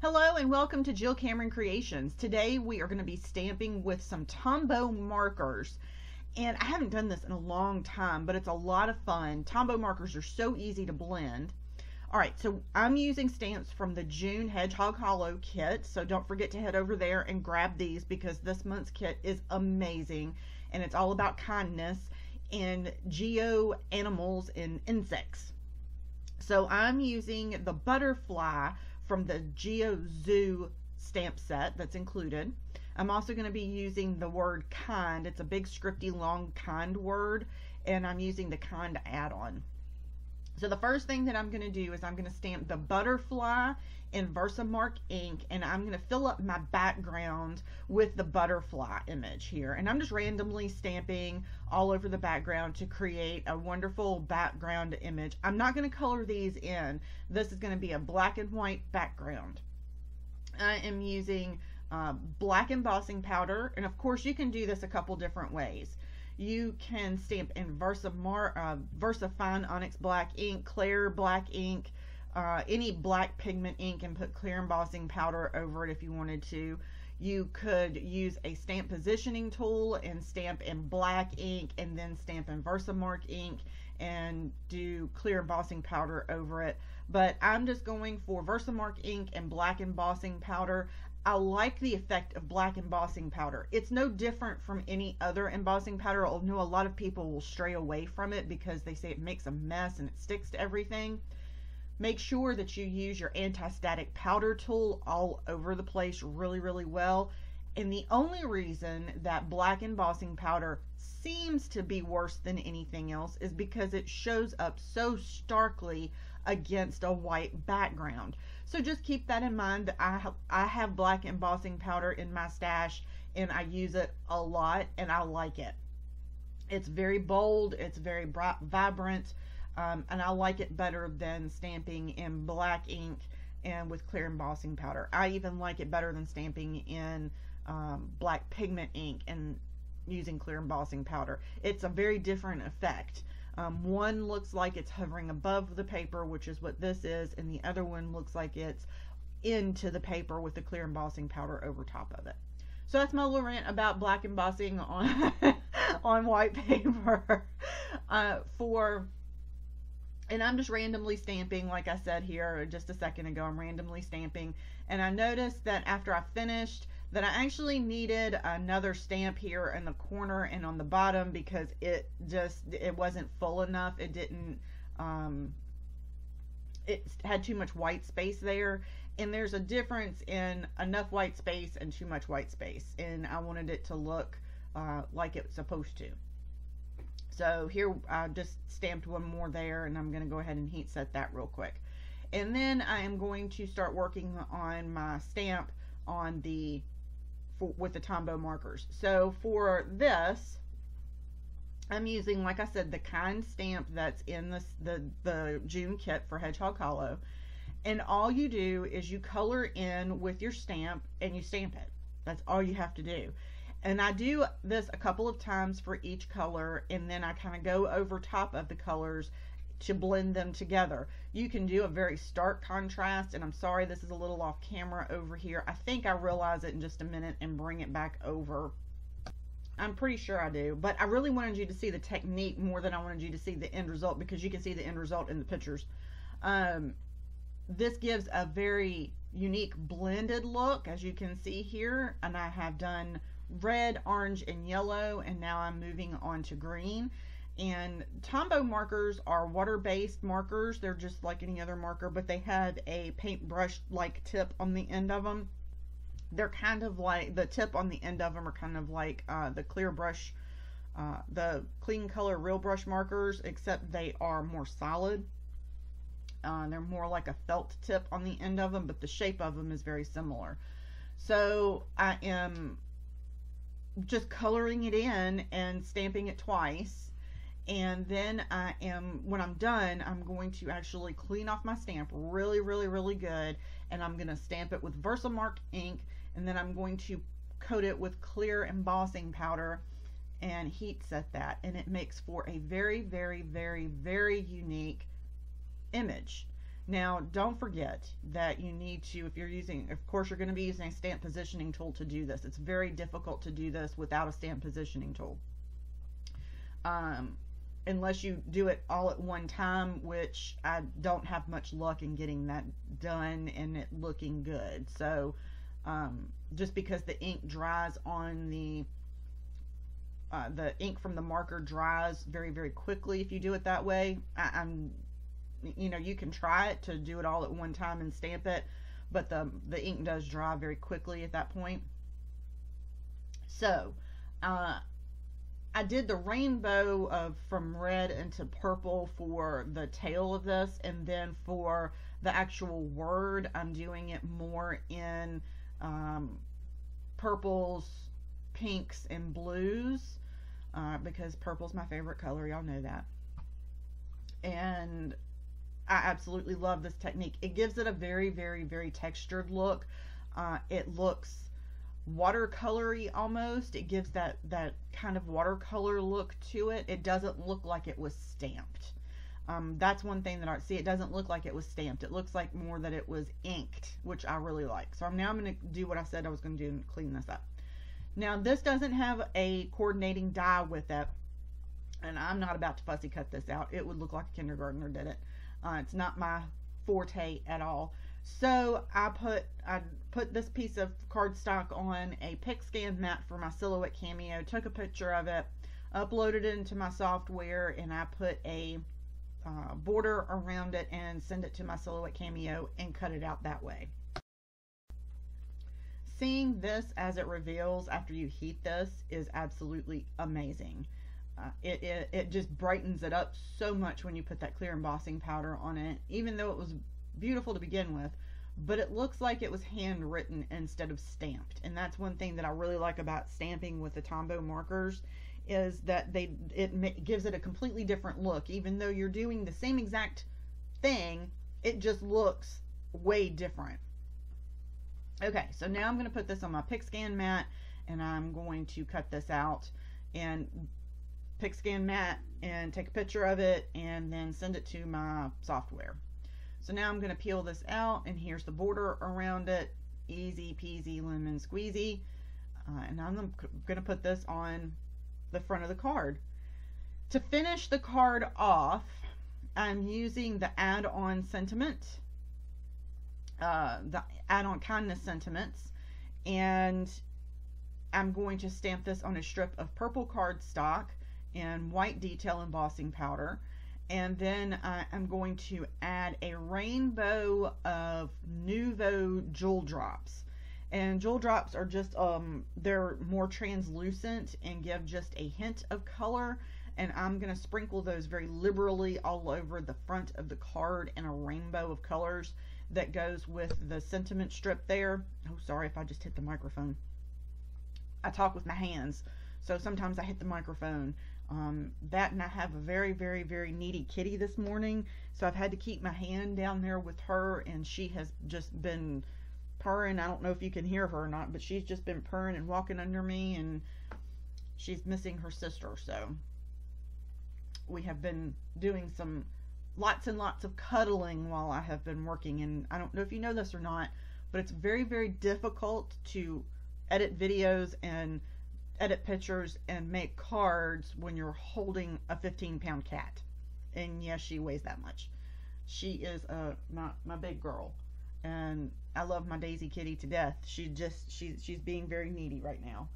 Hello and welcome to Jill Cameron Creations. Today we are going to be stamping with some Tombow markers. And I haven't done this in a long time, but it's a lot of fun. Tombow markers are so easy to blend. Alright, so I'm using stamps from the June Hedgehog Hollow kit, so don't forget to head over there and grab these because this month's kit is amazing and it's all about kindness and geo animals and insects. So I'm using the butterfly from the Geo Zoo stamp set that's included. I'm also going to be using the word kind. It's a big scripty long kind word, and I'm using the kind add-on. So the first thing that I'm going to do is I'm going to stamp the butterfly in Versamark ink, and I'm going to fill up my background with the butterfly image here. And I'm just randomly stamping all over the background to create a wonderful background image. I'm not going to color these in. This is going to be a black and white background. I am using black embossing powder, and of course you can do this a couple different ways. You can stamp in Versa Fine Onyx Black ink, Clear Black ink, any black pigment ink, and put clear embossing powder over it if you wanted to. You could use a stamp positioning tool and stamp in black ink and then stamp in Versamark ink and do clear embossing powder over it. But I'm just going for Versamark ink and black embossing powder. I like the effect of black embossing powder. It's no different from any other embossing powder. I know a lot of people will stray away from it because they say it makes a mess and it sticks to everything. Make sure that you use your anti-static powder tool all over the place really well. And the only reason that black embossing powder seems to be worse than anything else is because it shows up so starkly against a white background. So just keep that in mind. I have black embossing powder in my stash and I use it a lot and I like it. It's very bold, it's very vibrant, and I like it better than stamping in black ink and with clear embossing powder. I even like it better than stamping in black pigment ink and using clear embossing powder. It's a very different effect. One looks like it's hovering above the paper, which is what this is, and the other one looks like it's into the paper with the clear embossing powder over top of it. So that's my little rant about black embossing on on white paper. And I'm just randomly stamping, like I said here just a second ago, I'm randomly stamping, and I noticed that after I finished that I actually needed another stamp here in the corner and on the bottom because it wasn't full enough. It didn't, it had too much white space there, and there's a difference in enough white space and too much white space, and I wanted it to look like it's supposed to. So here I just stamped one more there, and I'm going to go ahead and heat set that real quick. And then I am going to start working on my stamp on the with the Tombow markers. So for this, I'm using, like I said, the kind stamp that's in the June kit for Hedgehog Hollow. And all you do is you color in with your stamp and you stamp it. That's all you have to do. And I do this a couple of times for each color, and then I kind of go over top of the colors to blend them together. You can do a very stark contrast, and I'm sorry this is a little off camera over here. I think I realize it in just a minute and bring it back over. I'm pretty sure I do, but I really wanted you to see the technique more than I wanted you to see the end result, because you can see the end result in the pictures. This gives a very unique blended look, as you can see here, and I have done red, orange, and yellow, and now I'm moving on to green. And Tombow markers are water-based markers. They're just like any other marker, but they have a paintbrush-like tip on the end of them. They're kind of like, the tip on the end of them are kind of like the clear brush, the Clean Color Real Brush markers, except they are more solid. They're more like a felt tip on the end of them, but the shape of them is very similar. So I am just coloring it in and stamping it twice. And then when I'm done, I'm going to actually clean off my stamp really good, and I'm going to stamp it with Versamark ink, and then I'm going to coat it with clear embossing powder and heat set that, and it makes for a very unique image. Now, don't forget that you need to, if you're using, of course, you're going to be using a stamp positioning tool to do this. It's very difficult to do this without a stamp positioning tool. Unless you do it all at one time, which I don't have much luck in getting that done and it looking good. So, just because the ink dries on the ink from the marker dries very, very quickly if you do it that way. You know, you can try it to do it all at one time and stamp it, but the ink does dry very quickly at that point. So, I did the rainbow from red into purple for the tail of this, and then for the actual word, I'm doing it more in purples, pinks, and blues, because purple's my favorite color, y'all know that. And I absolutely love this technique. It gives it a very, very, very textured look. It looks watercolory almost. It gives that kind of watercolor look to it. It doesn't look like it was stamped. That's one thing that I see. It doesn't look like it was stamped. It looks like more that it was inked, which I really like. So I'm going to do what I said I was going to do and clean this up. Now, this doesn't have a coordinating die with it, and I'm not about to fussy cut this out. It would look like a kindergartner did it. It's not my forte at all. So I put this piece of cardstock on a PixScan mat for my silhouette Cameo, took a picture of it, uploaded it into my software, and I put a border around it and send it to my silhouette Cameo and cut it out that way. Seeing this as it reveals after you heat this is absolutely amazing. It just brightens it up so much when you put that clear embossing powder on it, even though it was beautiful to begin with, but it looks like it was handwritten instead of stamped. And that's one thing that I really like about stamping with the Tombow markers, is that it gives it a completely different look. Even though you're doing the same exact thing, it just looks way different. Okay, so now I'm going to put this on my PixScan mat, and I'm going to cut this out and PixScan mat and take a picture of it and then send it to my software. So now I'm going to peel this out, and here's the border around it. Easy peasy lemon squeezy. And I'm going to put this on the front of the card. To finish the card off, I'm using the add-on sentiment, the add-on kindness sentiments, and I'm going to stamp this on a strip of purple cardstock and white detail embossing powder. And then I'm going to add a rainbow of Nuvo jewel drops. And jewel drops are just, they're more translucent and give just a hint of color. And I'm going to sprinkle those very liberally all over the front of the card in a rainbow of colors that goes with the sentiment strip there. Oh, sorry if I just hit the microphone. I talk with my hands, so sometimes I hit the microphone. That, and I have a very, very, very needy kitty this morning, so I've had to keep my hand down there with her, and she has just been purring. I don't know if you can hear her or not, but she's just been purring and walking under me, and she's missing her sister. So we have been doing some lots and lots of cuddling while I have been working. And I don't know if you know this or not, but it's very, very difficult to edit videos and edit pictures and make cards when you're holding a 15-pound cat. And yes, she weighs that much. She is my big girl, and I love my Daisy kitty to death. She's being very needy right now,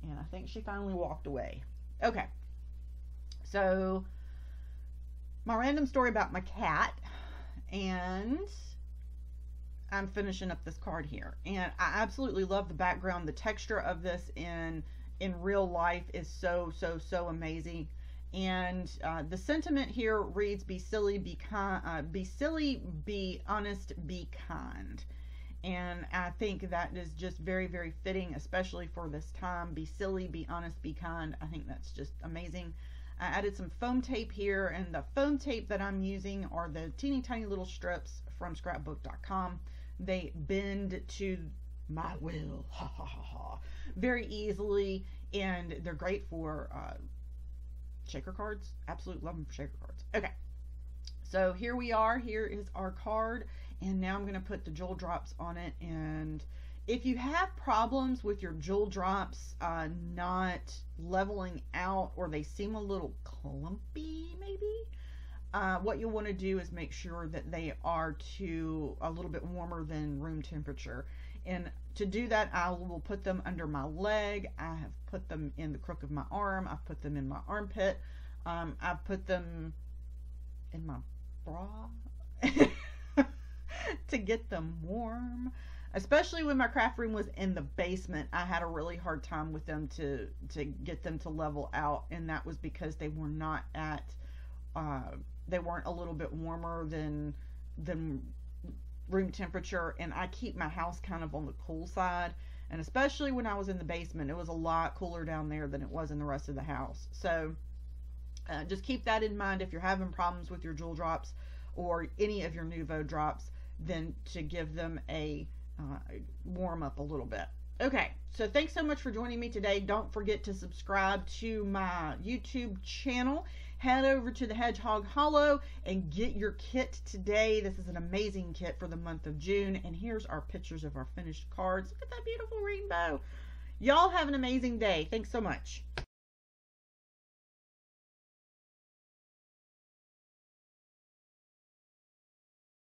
and I think she finally walked away. Okay, so my random story about my cat, and I'm finishing up this card here, and I absolutely love the background. The texture of this in real life is so amazing. And the sentiment here reads, be silly, be kind, be silly, be honest, be kind. And I think that is just very, very fitting, especially for this time. Be silly, be honest, be kind. I think that's just amazing. I added some foam tape here, and the foam tape that I'm using are the teeny tiny little strips from scrapbook.com. They bend to my will, ha ha ha ha, very easily, and they're great for shaker cards. Absolutely love them for shaker cards. Okay, So here we are. Here is our card, and now I'm going to put the jewel drops on it. And if you have problems with your jewel drops not leveling out, or they seem a little clumpy maybe, what you'll want to do is make sure that they are a little bit warmer than room temperature. And to do that, I will put them under my leg. I have put them in the crook of my arm. I've put them in my armpit. I've put them in my bra to get them warm. Especially when my craft room was in the basement, I had a really hard time with them to get them to level out, and that was because they were not at they weren't a little bit warmer than room temperature. And I keep my house kind of on the cool side, and especially when I was in the basement, it was a lot cooler down there than it was in the rest of the house. So just keep that in mind if you're having problems with your jewel drops or any of your Nuvo drops, then to give them a warm up a little bit. Okay, so thanks so much for joining me today. Don't forget to subscribe to my YouTube channel. Head over to the Hedgehog Hollow and get your kit today. This is an amazing kit for the month of June. And here's our pictures of our finished cards. Look at that beautiful rainbow. Y'all have an amazing day. Thanks so much.